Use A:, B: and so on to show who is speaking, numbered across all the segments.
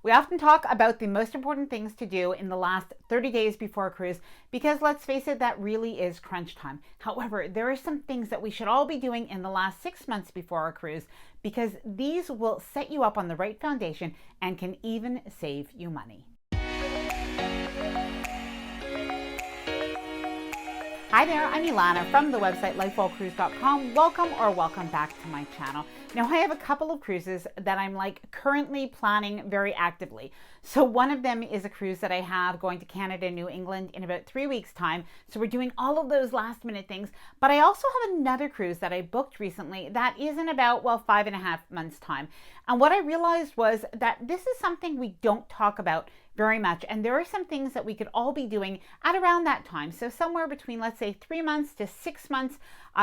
A: We often talk about the most important things to do in the last 30 days before a cruise because let's face it, that really is crunch time. However, there are some things that we should all be doing in the last 6 months before a cruise because these will set you up on the right foundation and can even save you money. Hi there, I'm Ilana from the website lifewellcruise.com. Welcome back to my channel. Now I have a couple of cruises that I'm currently planning very actively. So one of them is a cruise that I have going to Canada, New England in about 3 weeks time. So we're doing all of those last minute things, but I also have another cruise that I booked recently that is in about, 5.5 months time. And what I realized was that this is something we don't talk about very much. And there are some things that we could all be doing at around that time. So somewhere between, let's say, 3 months to 6 months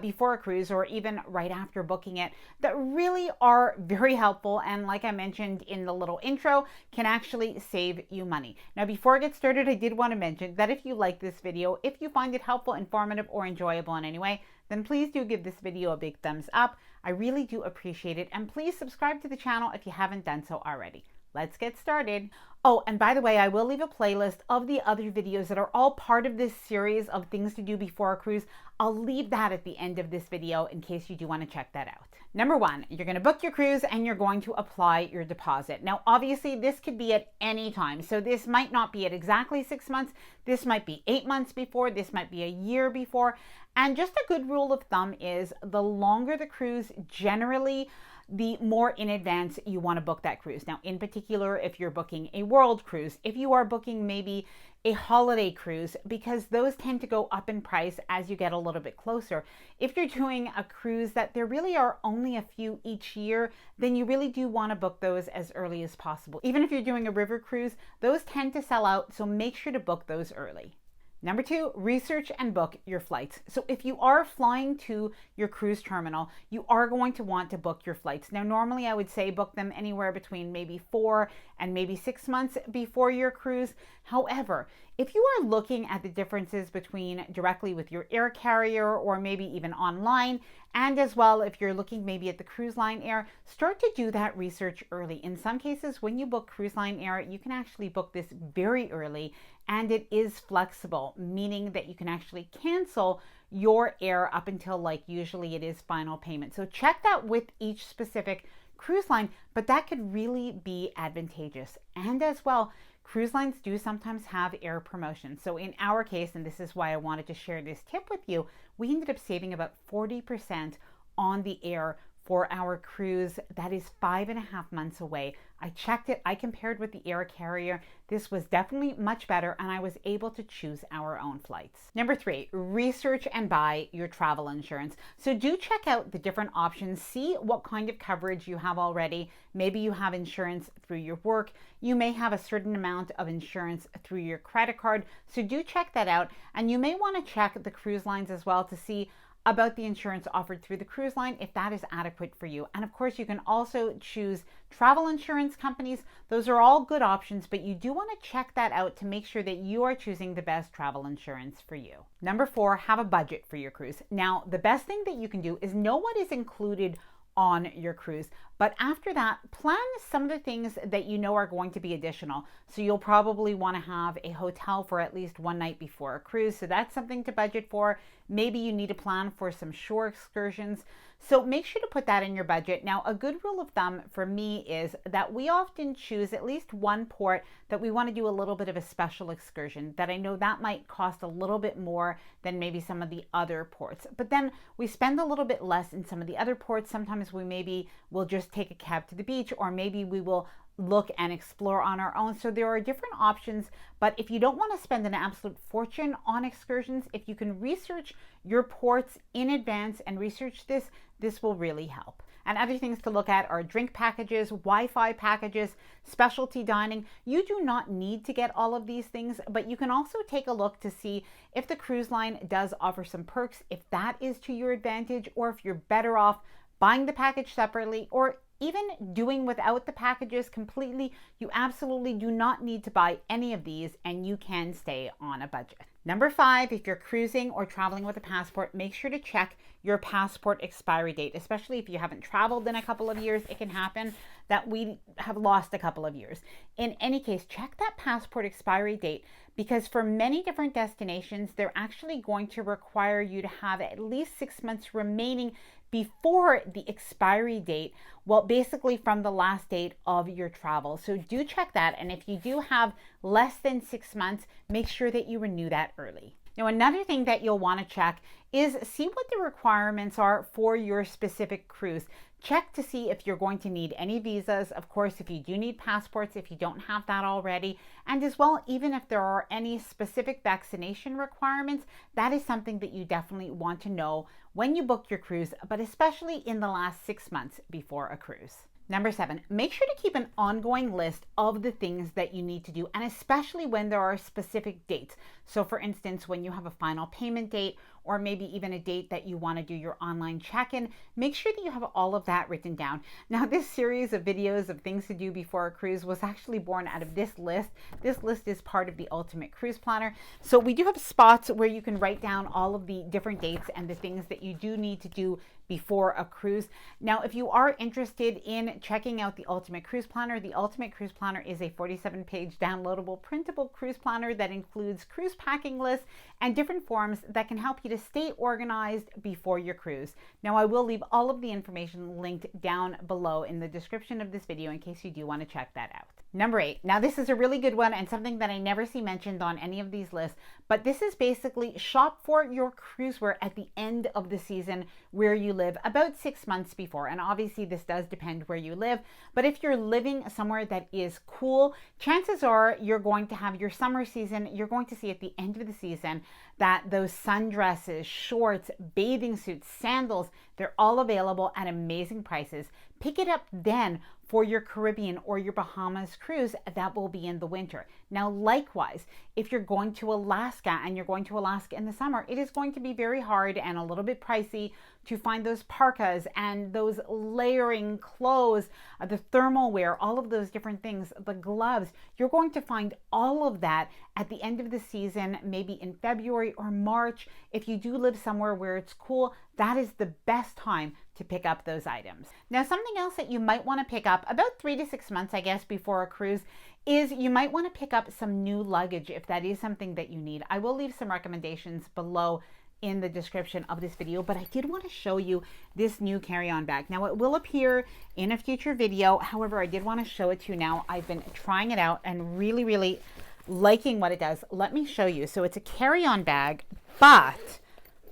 A: before a cruise, or even right after booking it, that really are very helpful. And like I mentioned in the little intro, can actually save you money. Now, before I get started, I did want to mention that if you like this video, if you find it helpful, informative, or enjoyable in any way, then please do give this video a big thumbs up. I really do appreciate it. And please subscribe to the channel if you haven't done so already. Let's get started. Oh, and by the way, I will leave a playlist of the other videos that are all part of this series of things to do before a cruise. I'll leave that at the end of this video in case you do want to check that out. Number one, you're going to book your cruise and you're going to apply your deposit. Now, obviously, this could be at any time. So this might not be at exactly 6 months. This might be 8 months before. This might be a year before. And just a good rule of thumb is the longer the cruise, generally, the more in advance you want to book that cruise. Now, in particular, if you're booking a world cruise, if you are booking maybe a holiday cruise, because those tend to go up in price as you get a little bit closer. If you're doing a cruise that there really are only a few each year, then you really do want to book those as early as possible. Even if you're doing a river cruise, those tend to sell out, so make sure to book those early. Number two, research and book your flights. So if you are flying to your cruise terminal, you are going to want to book your flights. Now, normally I would say book them anywhere between maybe 4 and maybe 6 months before your cruise. However, if you are looking at the differences between directly with your air carrier or maybe even online, and as well if you're looking maybe at the cruise line air, start to do that research early. In some cases, when you book cruise line air, you can actually book this very early, and it is flexible, meaning that you can actually cancel your air up until usually it is final payment. So check that with each specific cruise line, but that could really be advantageous. And as well, cruise lines do sometimes have air promotions. So in our case, and this is why I wanted to share this tip with you, we ended up saving about 40% on the air for our cruise that is 5.5 months away. I checked it, I compared with the air carrier. This was definitely much better, and I was able to choose our own flights. Number three, research and buy your travel insurance. So do check out the different options, see what kind of coverage you have already. Maybe you have insurance through your work. You may have a certain amount of insurance through your credit card. So do check that out. And you may want to check the cruise lines as well to see about the insurance offered through the cruise line, if that is adequate for you. And of course, you can also choose travel insurance companies. Those are all good options, but you do want to check that out to make sure that you are choosing the best travel insurance for you. Number four, have a budget for your cruise. Now, the best thing that you can do is know what is included on your cruise. But after that, plan some of the things that you know are going to be additional. So you'll probably want to have a hotel for at least one night before a cruise. So that's something to budget for. Maybe you need to plan for some shore excursions. So make sure to put that in your budget. Now, a good rule of thumb for me is that we often choose at least one port that we want to do a little bit of a special excursion, that I know that might cost a little bit more than maybe some of the other ports. But then we spend a little bit less in some of the other ports. Sometimes we maybe will just take a cab to the beach, or maybe we will look and explore on our own. So there are different options, but if you don't want to spend an absolute fortune on excursions, if you can research your ports in advance and research this will really help. And other things to look at are drink packages, Wi-Fi packages, specialty dining. You do not need to get all of these things, but you can also take a look to see if the cruise line does offer some perks, if that is to your advantage, or if you're better off buying the package separately, or even doing without the packages completely. You absolutely do not need to buy any of these, and you can stay on a budget. Number 5, if you're cruising or traveling with a passport, make sure to check your passport expiry date, especially if you haven't traveled in a couple of years. It can happen that we have lost a couple of years. In any case, check that passport expiry date, because for many different destinations, they're actually going to require you to have at least 6 months remaining before the expiry date, well, basically from the last date of your travel. So do check that. And if you do have less than 6 months, make sure that you renew that early. Now, another thing that you'll want to check is see what the requirements are for your specific cruise. Check to see if you're going to need any visas. Of course, if you do need passports, if you don't have that already, and as well, even if there are any specific vaccination requirements, that is something that you definitely want to know when you book your cruise, but especially in the last 6 months before a cruise. Number 7, make sure to keep an ongoing list of the things that you need to do, and especially when there are specific dates. So for instance, when you have a final payment date, or maybe even a date that you want to do your online check-in, make sure that you have all of that written down. Now, this series of videos of things to do before a cruise was actually born out of this list. This list is part of the Ultimate Cruise Planner. So we do have spots where you can write down all of the different dates and the things that you do need to do before a cruise. Now, if you are interested in checking out the Ultimate Cruise Planner is a 47-page downloadable printable cruise planner that includes cruise packing lists and different forms that can help you to stay organized before your cruise. Now, I will leave all of the information linked down below in the description of this video in case you do want to check that out. Number 8. Now, this is a really good one and something that I never see mentioned on any of these lists, but this is basically shop for your cruise wear at the end of the season where you live, about 6 months before. And obviously this does depend where you live, but if you're living somewhere that is cool, chances are you're going to have your summer season. You're going to see at the end of the season that those sundresses, shorts, bathing suits, sandals, they're all available at amazing prices. Pick it up then for your Caribbean or your Bahamas cruise that will be in the winter. Now, likewise, if you're going to Alaska and you're going to Alaska in the summer, it is going to be very hard and a little bit pricey to find those parkas and those layering clothes, the thermal wear, all of those different things, the gloves. You're going to find all of that at the end of the season, maybe in February or March. If you do live somewhere where it's cool, that is the best time to pick up those items. Now, something else that you might want to pick up about 3 to 6 months, I guess, before a cruise is you might want to pick up some new luggage if that is something that you need. I will leave some recommendations below in the description of this video, but I did want to show you this new carry-on bag. Now, it will appear in a future video. However, I did want to show it to you now. I've been trying it out and really liking what it does. Let me show you. So it's a carry-on bag, but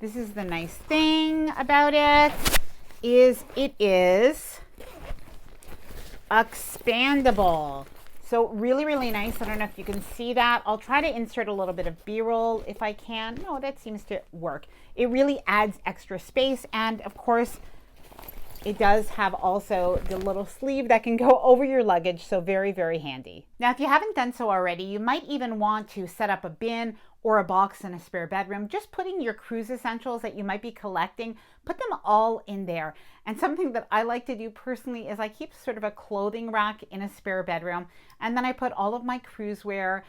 A: this is the nice thing about it is expandable. So really nice. I don't know if you can see that. I'll try to insert a little bit of B-roll if I can. No, that seems to work. It really adds extra space. And of course, it does have also the little sleeve that can go over your luggage. So very handy. Now, if you haven't done so already, you might even want to set up a bin or a box in a spare bedroom, just putting your cruise essentials that you might be collecting, put them all in there. And something that I like to do personally is I keep sort of a clothing rack in a spare bedroom, and then I put all of my cruise wear,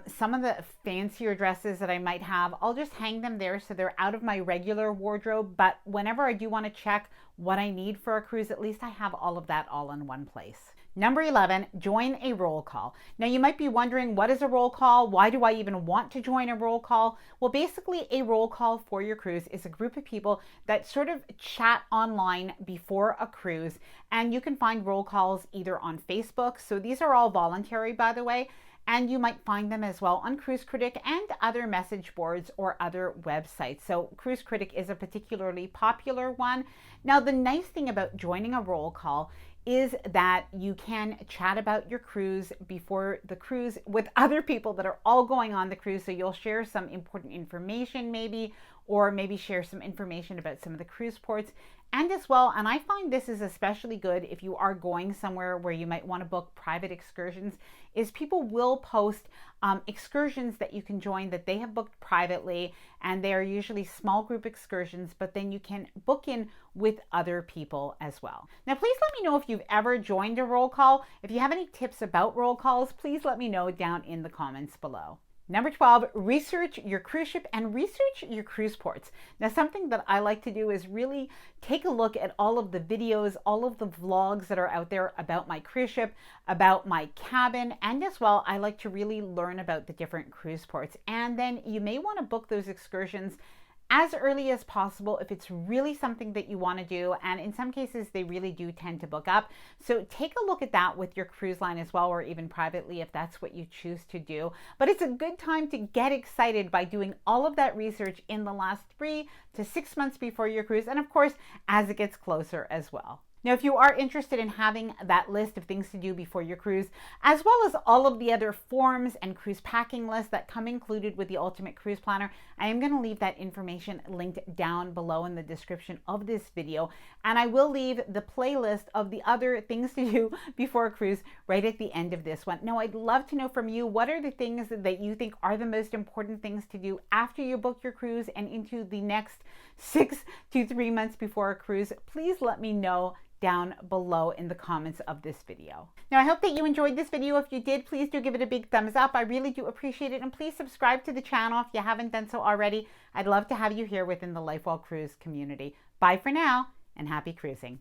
A: some of the fancier dresses that I might have, I'll just hang them there so they're out of my regular wardrobe. But whenever I do want to check what I need for a cruise, at least I have all of that all in one place. Number 11, join a roll call. Now, you might be wondering, what is a roll call? Why do I even want to join a roll call? Well, basically, a roll call for your cruise is a group of people that sort of chat online before a cruise, and you can find roll calls either on Facebook. So these are all voluntary, by the way, and you might find them as well on Cruise Critic and other message boards or other websites. So Cruise Critic is a particularly popular one. Now, the nice thing about joining a roll call is that you can chat about your cruise before the cruise with other people that are all going on the cruise. So you'll share some important information maybe, or maybe share some information about some of the cruise ports. And as well, and I find this is especially good if you are going somewhere where you might want to book private excursions, is people will post excursions that you can join that they have booked privately, and they are usually small group excursions, but then you can book in with other people as well. Now, please let me know if you've ever joined a roll call. If you have any tips about roll calls, please let me know down in the comments below. Number 12, research your cruise ship and research your cruise ports. Now, something that I like to do is really take a look at all of the videos, all of the vlogs that are out there about my cruise ship, about my cabin, and as well, I like to really learn about the different cruise ports. And then you may want to book those excursions as early as possible if it's really something that you want to do. And in some cases, they really do tend to book up. So take a look at that with your cruise line as well, or even privately if that's what you choose to do. But it's a good time to get excited by doing all of that research in the last 3 to 6 months before your cruise. And of course, as it gets closer as well. Now, if you are interested in having that list of things to do before your cruise, as well as all of the other forms and cruise packing lists that come included with the Ultimate Cruise Planner, I am going to leave that information linked down below in the description of this video. And I will leave the playlist of the other things to do before a cruise right at the end of this one. Now, I'd love to know from you, what are the things that you think are the most important things to do after you book your cruise and into the next 6 to 3 months before a cruise? Please let me know down below in the comments of this video. Now, I hope that you enjoyed this video. If you did, please do give it a big thumbs up. I really do appreciate it. And please subscribe to the channel if you haven't done so already. I'd love to have you here within the LifeWell Cruise community. Bye for now, and happy cruising.